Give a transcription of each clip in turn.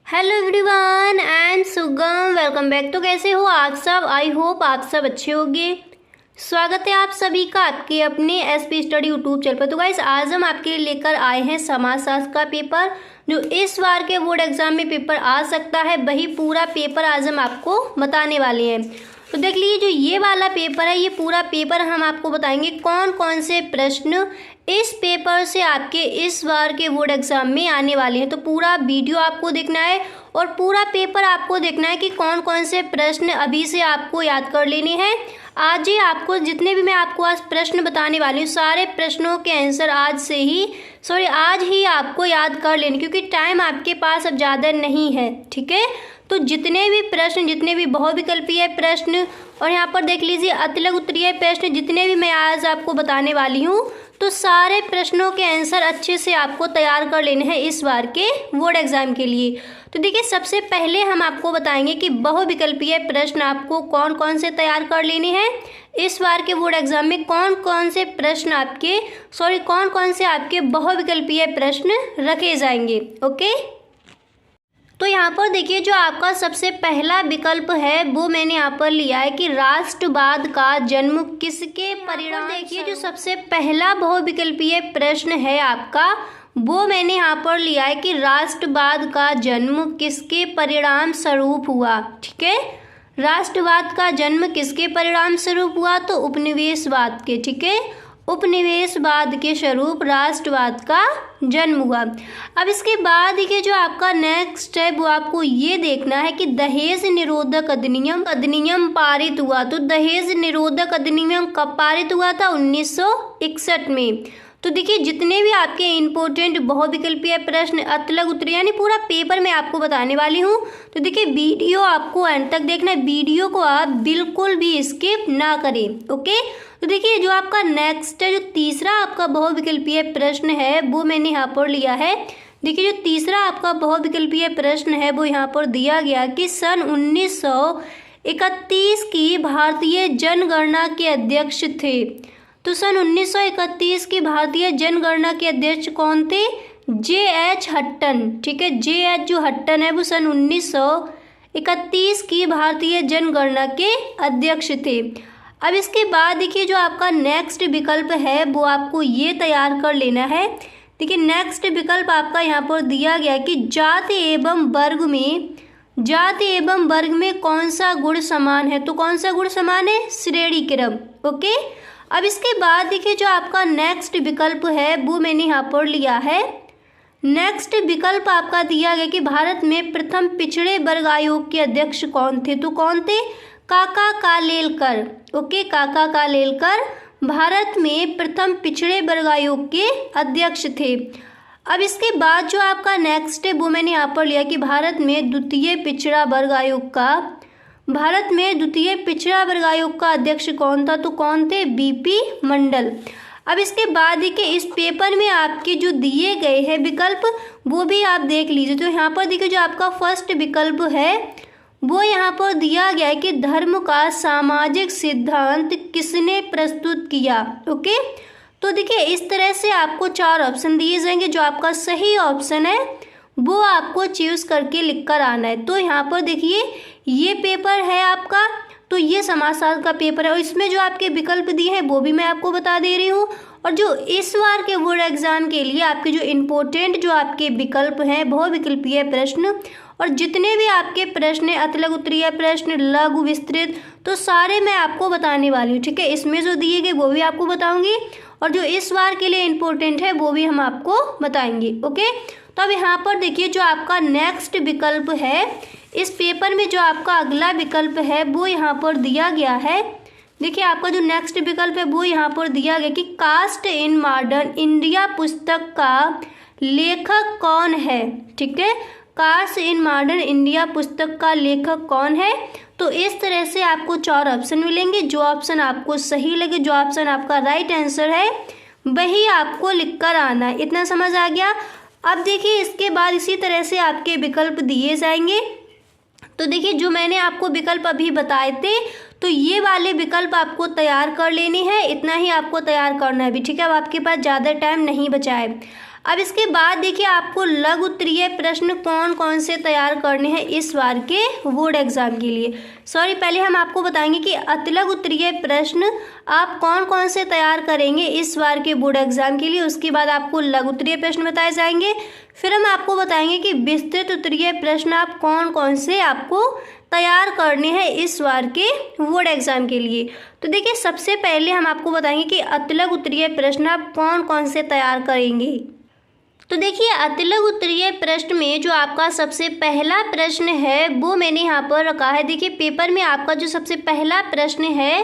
Hello everyone, I am सुगम। Welcome back. तो कैसे हो आप सब? आई होप आप सब अच्छे होंगे। स्वागत है आप सभी का आपके अपने एसपी स्टडी यूट्यूब चैनल पर। तो गाइस, आज हम आपके लिए लेकर आए हैं समाजशास्त्र का पेपर, जो इस बार के बोर्ड एग्जाम में पेपर आ सकता है। वही पूरा पेपर आज हम आपको बताने वाले हैं। तो देख लीजिए, जो ये वाला पेपर है, ये पूरा पेपर हम आपको बताएंगे कौन कौन से प्रश्न इस पेपर से आपके इस बार के बोर्ड एग्जाम में आने वाले हैं। तो पूरा वीडियो आपको देखना है और पूरा पेपर आपको देखना है कि कौन कौन से प्रश्न अभी से आपको याद कर लेने हैं। आज ही आपको जितने भी मैं आपको आज प्रश्न बताने वाली हूँ, सारे प्रश्नों के आंसर आज ही आपको याद कर लेने, क्योंकि टाइम आपके पास अब ज़्यादा नहीं है। ठीक है, तो जितने भी प्रश्न, जितने भी बहुविकल्पीय प्रश्न और यहाँ पर देख लीजिए अतिलक उत्तरीय प्रश्न, जितने भी मैं आज आपको बताने वाली हूँ, तो सारे प्रश्नों के आंसर अच्छे से आपको तैयार कर लेने हैं इस बार के बोर्ड एग्जाम के लिए। तो देखिए, सबसे पहले हम आपको बताएंगे कि बहुविकल्पीय प्रश्न आपको कौन कौन से तैयार कर लेने हैं इस बार के बोर्ड एग्जाम में। कौन कौन से आपके बहुविकल्पीय प्रश्न रखे जाएंगे। ओके, तो यहाँ पर देखिए, जो आपका सबसे पहला विकल्प है वो मैंने यहाँ पर लिया है कि राष्ट्रवाद का जन्म किसके परिणाम। देखिए, जो सबसे पहला बहुविकल्पीय प्रश्न है आपका, वो मैंने यहाँ पर लिया है कि राष्ट्रवाद का जन्म किसके परिणाम स्वरूप हुआ। ठीक है, राष्ट्रवाद का जन्म किसके परिणाम स्वरूप हुआ? तो उपनिवेशवाद के। ठीक है, उपनिवेशवाद के स्वरूप राष्ट्रवाद का जन्म हुआ। अब इसके बाद देखिए, जो आपका नेक्स्ट है वो आपको ये देखना है कि दहेज निरोधक अधिनियम पारित हुआ। तो दहेज निरोधक अधिनियम कब पारित हुआ था? 1961 में। तो देखिए, जितने भी आपके इम्पोर्टेंट बहुविकल्पीय प्रश्न अतिलक उत्तरीय यानी पूरा पेपर मैं आपको बताने वाली हूँ। तो देखिए, वीडियो आपको एंड तक देखना है, वीडियो को आप बिल्कुल भी स्किप ना करें। ओके, तो देखिए, जो आपका नेक्स्ट है, जो तीसरा आपका बहुविकल्पीय प्रश्न है वो मैंने यहाँ पर लिया है। देखिए, जो तीसरा आपका बहुविकल्पीय प्रश्न है वो यहाँ पर दिया गया कि सन 1931 की भारतीय जनगणना के अध्यक्ष थे। तो सन 1931 की भारतीय जनगणना के अध्यक्ष कौन थे? J.H. हट्टन। ठीक है, J.H. जो हट्टन है वो सन 1931 की भारतीय जनगणना के अध्यक्ष थे। अब इसके बाद देखिए, जो आपका नेक्स्ट विकल्प है वो आपको ये तैयार कर लेना है। देखिए, नेक्स्ट विकल्प आपका यहाँ पर दिया गया कि जाति एवं वर्ग में कौन सा गुण समान है? तो कौन सा गुण समान है? श्रेणी क्रम। ओके, अब इसके बाद देखिए, जो आपका नेक्स्ट विकल्प है वो मैंने यहाँ पर लिया है। नेक्स्ट विकल्प आपका दिया गया कि भारत में प्रथम पिछड़े वर्ग आयोग के अध्यक्ष कौन थे? तो कौन थे? काका कालेलकर। ओके, काका कालेलकर भारत में प्रथम पिछड़े वर्ग आयोग के अध्यक्ष थे। अब इसके बाद जो आपका नेक्स्ट है वो मैंने यहाँ पर लिया कि भारत में द्वितीय पिछड़ा वर्ग आयोग का अध्यक्ष कौन था? तो कौन थे? बीपी मंडल। अब इसके बाद देखिए, इस पेपर में आपके जो दिए गए हैं विकल्प वो भी आप देख लीजिए। तो यहाँ पर देखिए, जो आपका फर्स्ट विकल्प है वो यहाँ पर दिया गया है कि धर्म का सामाजिक सिद्धांत किसने प्रस्तुत किया। ओके, तो देखिए, इस तरह से आपको 4 ऑप्शन दिए जाएंगे। जो आपका सही ऑप्शन है वो आपको चूज करके लिख कर आना है। तो यहाँ पर देखिए, ये पेपर है आपका, तो ये समाजशास्त्र का पेपर है और इसमें जो आपके विकल्प दिए हैं वो भी मैं आपको बता दे रही हूँ। और जो इस बार के बोर्ड एग्जाम के लिए आपके जो इम्पोर्टेंट जो आपके विकल्प हैं, बहुविकल्पीय प्रश्न और जितने भी आपके प्रश्न हैं, अतिलक उत्तरीय प्रश्न, लघु विस्तृत, तो सारे मैं आपको बताने वाली हूँ। ठीक है, इसमें जो दिए गए वो भी आपको बताऊंगी और जो इस बार के लिए इम्पोर्टेंट है वो भी हम आपको बताएंगे। ओके, तो अब यहाँ पर देखिए, जो आपका नेक्स्ट विकल्प है इस पेपर में, जो आपका अगला विकल्प है वो यहाँ पर दिया गया है। देखिए, आपका जो नेक्स्ट विकल्प है वो यहाँ पर दिया गया कि कास्ट इन मॉडर्न इंडिया पुस्तक का लेखक कौन है। ठीक है, कास्ट इन मॉडर्न इंडिया पुस्तक का लेखक कौन है? तो इस तरह से आपको 4 ऑप्शन मिलेंगे। जो ऑप्शन आपको सही लगे, जो ऑप्शन आपका राइट आंसर है, वही आपको लिख कर आना है। इतना समझ आ गया? अब देखिए, इसके बाद इसी तरह से आपके विकल्प दिए जाएंगे। तो देखिए, जो मैंने आपको विकल्प अभी बताए थे, तो ये वाले विकल्प आपको तैयार कर लेने हैं। इतना ही आपको तैयार करना है भी। ठीक है, अब आपके पास ज़्यादा टाइम नहीं बचा है। अब इसके बाद देखिए आपको लघु उत्तरीय प्रश्न कौन कौन से तैयार करने हैं इस बार के बोर्ड एग्जाम के लिए। पहले हम आपको बताएंगे कि अतिलघु उत्तरीय प्रश्न आप कौन कौन से तैयार करेंगे इस बार के बोर्ड एग्जाम के लिए। उसके बाद आपको लघु उत्तरीय प्रश्न बताए जाएंगे। फिर हम आपको बताएंगे कि विस्तृत उत्तरीय प्रश्न आप कौन कौन से आपको तैयार करने हैं इस बार के बोर्ड एग्जाम के लिए। तो देखिए सबसे पहले हम आपको बताएंगे कि अतिलघु उत्तरीय प्रश्न आप कौन कौन से तैयार करेंगे। तो देखिए अतिलघु उत्तरीय प्रश्न में जो आपका सबसे पहला प्रश्न है वो मैंने यहाँ पर रखा है। देखिए पेपर में आपका जो सबसे पहला प्रश्न है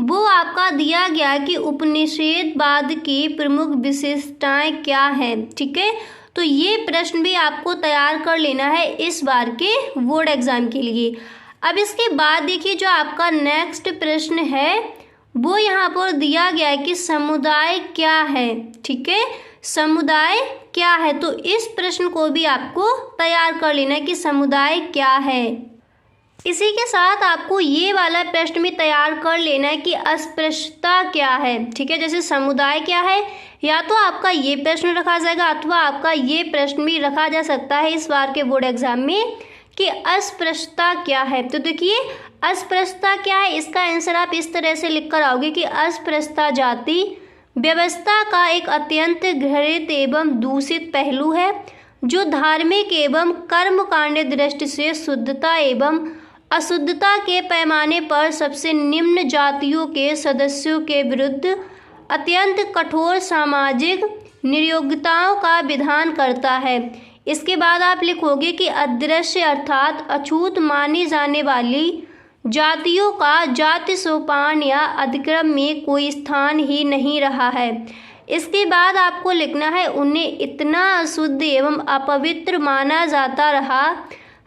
वो आपका दिया गया कि उपनिषेधवाद की प्रमुख विशेषताएं क्या हैं। ठीक है, तो ये प्रश्न भी आपको तैयार कर लेना है इस बार के बोर्ड एग्जाम के लिए। अब इसके बाद देखिए जो आपका नेक्स्ट प्रश्न है वो यहाँ पर दिया गया है कि समुदाय क्या है। ठीक है, समुदाय क्या है, तो इस प्रश्न को भी आपको तैयार कर लेना है कि समुदाय क्या है। इसी के साथ आपको ये वाला प्रश्न भी तैयार कर लेना है कि अस्पृश्यता क्या है। ठीक है, जैसे समुदाय क्या है, या तो आपका ये प्रश्न रखा जाएगा अथवा आपका ये प्रश्न भी रखा जा सकता है इस बार के बोर्ड एग्जाम में कि अस्पृश्यता क्या है। तो देखिए अस्पृश्यता क्या है, इसका आंसर आप इस तरह से लिख कर आओगे कि अस्पृश्यता जाति व्यवस्था का एक अत्यंत घृणित एवं दूषित पहलू है जो धार्मिक एवं कर्मकांड दृष्टि से शुद्धता एवं अशुद्धता के पैमाने पर सबसे निम्न जातियों के सदस्यों के विरुद्ध अत्यंत कठोर सामाजिक नियोक्ताओं का विधान करता है। इसके बाद आप लिखोगे कि अदृश्य अर्थात अछूत मानी जाने वाली जातियों का जाति सोपान या अधिक्रम में कोई स्थान ही नहीं रहा है। इसके बाद आपको लिखना है उन्हें इतना अशुद्ध एवं अपवित्र माना जाता रहा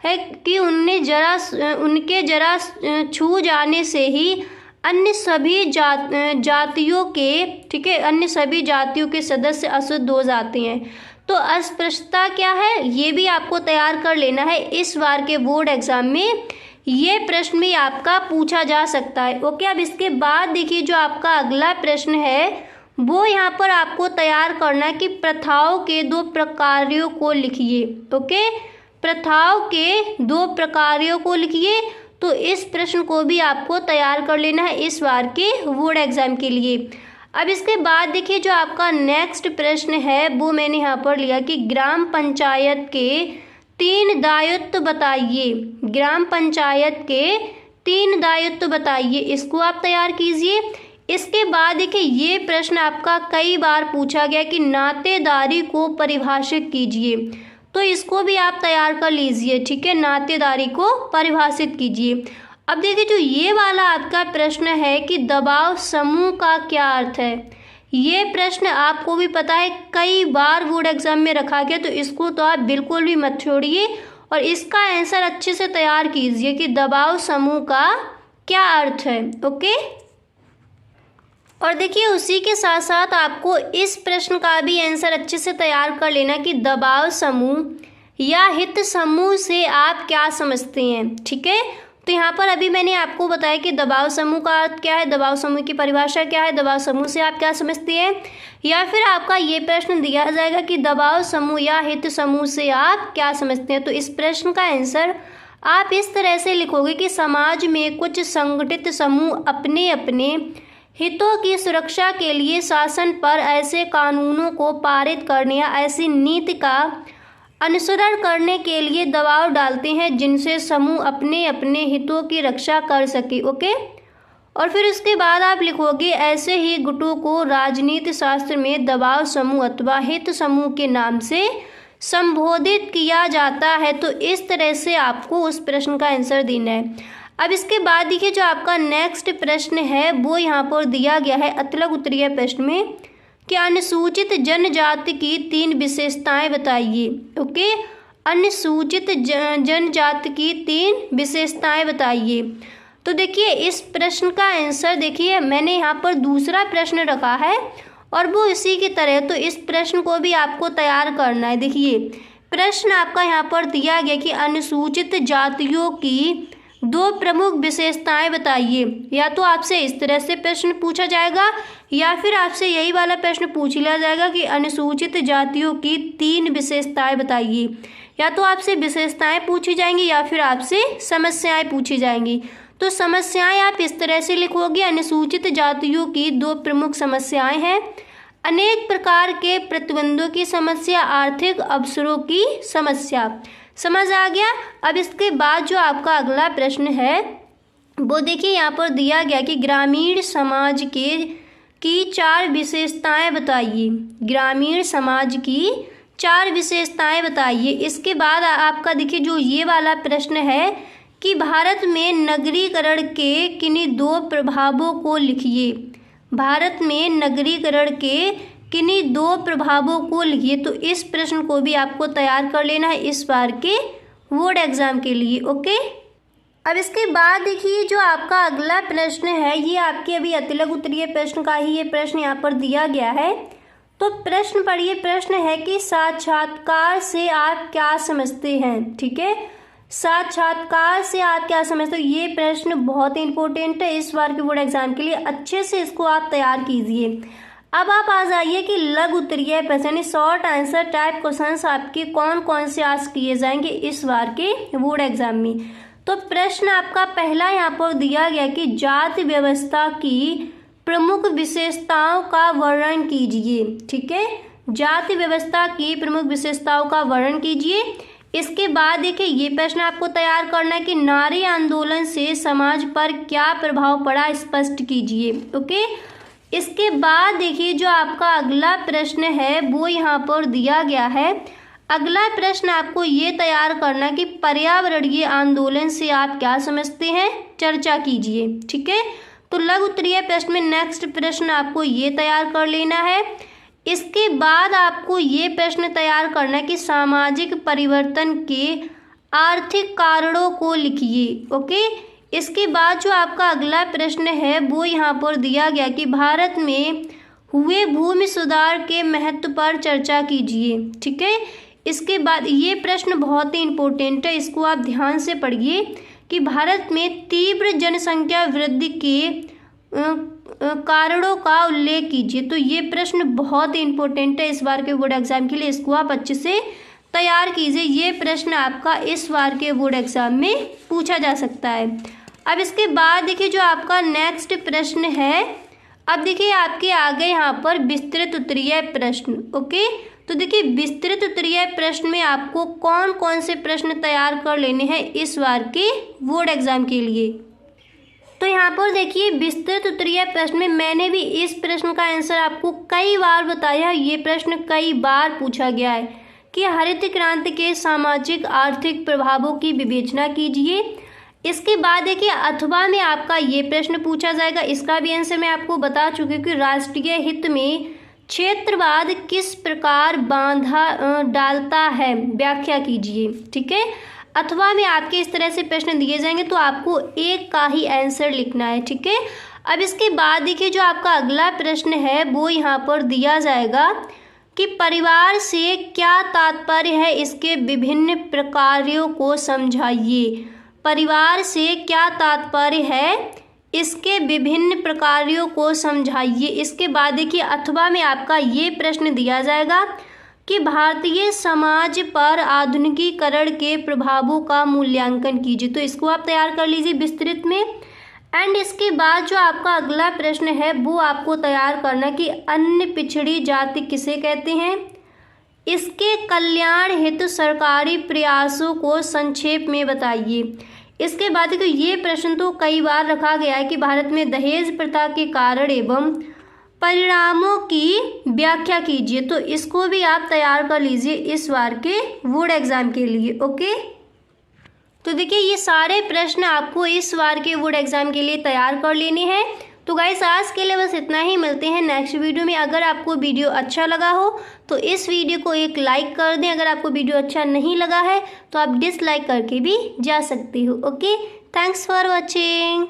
है कि उनके जरा छू जाने से ही अन्य सभी जातियों के, ठीक है, अन्य सभी जातियों के सदस्य अशुद्ध हो जाते हैं। तो अस्पृश्यता क्या है ये भी आपको तैयार कर लेना है इस बार के बोर्ड एग्जाम में, ये प्रश्न भी आपका पूछा जा सकता है। ओके, अब इसके बाद देखिए जो आपका अगला प्रश्न है वो यहाँ पर आपको तैयार करना है कि प्रथाओं के 2 प्रकारों को लिखिए। ओके, प्रथाओं के 2 प्रकारों को लिखिए। तो इस प्रश्न को भी आपको तैयार कर लेना है इस बार के बोर्ड एग्जाम के लिए। अब इसके बाद देखिए जो आपका नेक्स्ट प्रश्न है वो मैंने यहाँ पर लिया कि ग्राम पंचायत के 3 दायित्व बताइए। ग्राम पंचायत के 3 दायित्व बताइए, इसको आप तैयार कीजिए। इसके बाद देखिए ये प्रश्न आपका कई बार पूछा गया कि नातेदारी को परिभाषित कीजिए, तो इसको भी आप तैयार कर लीजिए। ठीक है, नातेदारी को परिभाषित कीजिए। अब देखिए जो ये वाला आपका प्रश्न है कि दबाव समूह का क्या अर्थ है, ये प्रश्न आपको भी पता है कई बार बोर्ड एग्जाम में रखा गया, तो इसको तो आप बिल्कुल भी मत छोड़िए और इसका आंसर अच्छे से तैयार कीजिए कि दबाव समूह का क्या अर्थ है। ओके, और देखिए उसी के साथ साथ आपको इस प्रश्न का भी आंसर अच्छे से तैयार कर लेना कि दबाव समूह या हित समूह से आप क्या समझते हैं। ठीक है, तो यहाँ पर अभी मैंने आपको बताया कि दबाव समूह का अर्थ क्या है, दबाव समूह की परिभाषा क्या है, दबाव समूह से आप क्या समझते हैं, या फिर आपका ये प्रश्न दिया जाएगा कि दबाव समूह या हित समूह से आप क्या समझते हैं। तो इस प्रश्न का आंसर आप इस तरह से लिखोगे कि समाज में कुछ संगठित समूह अपने अपने हितों की सुरक्षा के लिए शासन पर ऐसे कानूनों को पारित करने या ऐसी नीति का अनुसरण करने के लिए दबाव डालते हैं जिनसे समूह अपने अपने हितों की रक्षा कर सके। ओके, और फिर उसके बाद आप लिखोगे ऐसे ही गुटों को राजनीति शास्त्र में दबाव समूह अथवा हित समूह के नाम से संबोधित किया जाता है। तो इस तरह से आपको उस प्रश्न का आंसर देना है। अब इसके बाद देखिए जो आपका नेक्स्ट प्रश्न है वो यहाँ पर दिया गया है अतिलघु उत्तरीय प्रश्न में कि अनुसूचित जनजाति की 3 विशेषताएं बताइए। ओके, अनुसूचित जनजाति की 3 विशेषताएं बताइए। तो देखिए इस प्रश्न का आंसर देखिए मैंने यहाँ पर दूसरा प्रश्न रखा है और वो इसी की तरह, तो इस प्रश्न को भी आपको तैयार करना है। देखिए प्रश्न आपका यहाँ पर दिया गया कि अनुसूचित जातियों की दो प्रमुख विशेषताएं बताइए। या तो आपसे इस तरह से प्रश्न पूछा जाएगा या फिर आपसे यही वाला प्रश्न पूछ लिया जाएगा कि अनुसूचित जातियों की 3 विशेषताएं बताइए। या तो आपसे विशेषताएं पूछी जाएंगी या फिर आपसे समस्याएं पूछी जाएंगी। तो समस्याएं आप इस तरह से लिखोगे, अनुसूचित जातियों की 2 प्रमुख समस्याएं हैं, अनेक प्रकार के प्रतिबंधों की समस्या, आर्थिक अवसरों की समस्या। समझ आ गया। अब इसके बाद जो आपका अगला प्रश्न है वो देखिए यहाँ पर दिया गया कि ग्रामीण समाज की 4 विशेषताएं बताइए। ग्रामीण समाज की 4 विशेषताएं बताइए। इसके बाद आपका देखिए जो ये वाला प्रश्न है कि भारत में नगरीकरण के किन्हीं 2 प्रभावों को लिखिए। भारत में नगरीकरण के किन्हीं 2 प्रभावों को लिखिए। तो इस प्रश्न को भी आपको तैयार कर लेना है इस बार के बोर्ड एग्जाम के लिए। ओके, अब इसके बाद देखिए जो आपका अगला प्रश्न है ये आपके अभी अतिलघु उत्तरीय प्रश्न का ही ये प्रश्न यहाँ पर दिया गया है। तो प्रश्न पढ़िए। प्रश्न है कि साक्षात्कार से आप क्या समझते हैं। ठीक है, साक्षात्कार से आप क्या समझते हो। ये प्रश्न बहुत इंपॉर्टेंट है इस बार के बोर्ड एग्जाम के लिए। अच्छे से इसको आप तैयार कीजिए। अब आप आ जाइए कि लघु उत्तरीय प्रश्न यानी शॉर्ट आंसर टाइप क्वेश्चंस आपके कौन कौन से आज किए जाएंगे इस बार के बोर्ड एग्जाम में। तो प्रश्न आपका पहला यहाँ पर दिया गया कि जाति व्यवस्था की प्रमुख विशेषताओं का वर्णन कीजिए। ठीक है, जाति व्यवस्था की प्रमुख विशेषताओं का वर्णन कीजिए। इसके बाद देखिए ये प्रश्न आपको तैयार करना है कि नारी आंदोलन से समाज पर क्या प्रभाव पड़ा, स्पष्ट कीजिए। ओके, इसके बाद देखिए जो आपका अगला प्रश्न है वो यहाँ पर दिया गया है। अगला प्रश्न आपको ये तैयार करना कि पर्यावरणीय आंदोलन से आप क्या समझते हैं, चर्चा कीजिए। ठीक है, तो लघु उत्तरीय प्रश्न में नेक्स्ट प्रश्न आपको ये तैयार कर लेना है। इसके बाद आपको ये प्रश्न तैयार करना है कि सामाजिक परिवर्तन के आर्थिक कारणों को लिखिए। ओके, इसके बाद जो आपका अगला प्रश्न है वो यहाँ पर दिया गया कि भारत में हुए भूमि सुधार के महत्व पर चर्चा कीजिए। ठीक है, इसके बाद ये प्रश्न बहुत ही इम्पोर्टेंट है, इसको आप ध्यान से पढ़िए कि भारत में तीव्र जनसंख्या वृद्धि के कारणों का उल्लेख कीजिए। तो ये प्रश्न बहुत ही इम्पोर्टेंट है इस बार के बोर्ड एग्जाम के लिए, इसको आप अच्छे से तैयार कीजिए। ये प्रश्न आपका इस बार के बोर्ड एग्जाम में पूछा जा सकता है। अब इसके बाद देखिए जो आपका नेक्स्ट प्रश्न है, अब देखिए आपके आगे यहाँ पर विस्तृत उत्तरीय प्रश्न। ओके, तो देखिए विस्तृत उत्तरीय प्रश्न में आपको कौन कौन से प्रश्न तैयार कर लेने हैं इस बार के बोर्ड एग्जाम के लिए। तो यहाँ पर देखिए विस्तृत उत्तरीय प्रश्न में मैंने भी इस प्रश्न का आंसर आपको कई बार बताया। ये प्रश्न कई बार पूछा गया है कि हरित क्रांति के सामाजिक आर्थिक प्रभावों की विवेचना कीजिए। इसके बाद देखिए अथवा में आपका ये प्रश्न पूछा जाएगा, इसका भी आंसर मैं आपको बता चुकी हूँ कि राष्ट्रीय हित में क्षेत्रवाद किस प्रकार बाधा डालता है, व्याख्या कीजिए। ठीक है, अथवा में आपके इस तरह से प्रश्न दिए जाएंगे तो आपको एक का ही आंसर लिखना है। ठीक है, अब इसके बाद देखिए जो आपका अगला प्रश्न है वो यहाँ पर दिया जाएगा कि परिवार से क्या तात्पर्य है, इसके विभिन्न प्रकारों को समझाइए। परिवार से क्या तात्पर्य है, इसके विभिन्न प्रकारों को समझाइए। इसके बाद देखिए अथवा में आपका ये प्रश्न दिया जाएगा कि भारतीय समाज पर आधुनिकीकरण के प्रभावों का मूल्यांकन कीजिए। तो इसको आप तैयार कर लीजिए विस्तृत में। एंड इसके बाद जो आपका अगला प्रश्न है वो आपको तैयार करना कि अन्य पिछड़ी जाति किसे कहते हैं, इसके कल्याण हेतु सरकारी प्रयासों को संक्षेप में बताइए। इसके बाद तो ये प्रश्न तो कई बार रखा गया है कि भारत में दहेज प्रथा के कारण एवं परिणामों की व्याख्या कीजिए। तो इसको भी आप तैयार कर लीजिए इस बार के बोर्ड एग्जाम के लिए। ओके, तो देखिए ये सारे प्रश्न आपको इस बार के बोर्ड एग्जाम के लिए तैयार कर लेने हैं। तो गाइस आज के लिए बस इतना ही, मिलते हैं नेक्स्ट वीडियो में। अगर आपको वीडियो अच्छा लगा हो तो इस वीडियो को एक लाइक कर दें। अगर आपको वीडियो अच्छा नहीं लगा है तो आप डिसलाइक करके भी जा सकते हो। Okay, thanks for watching.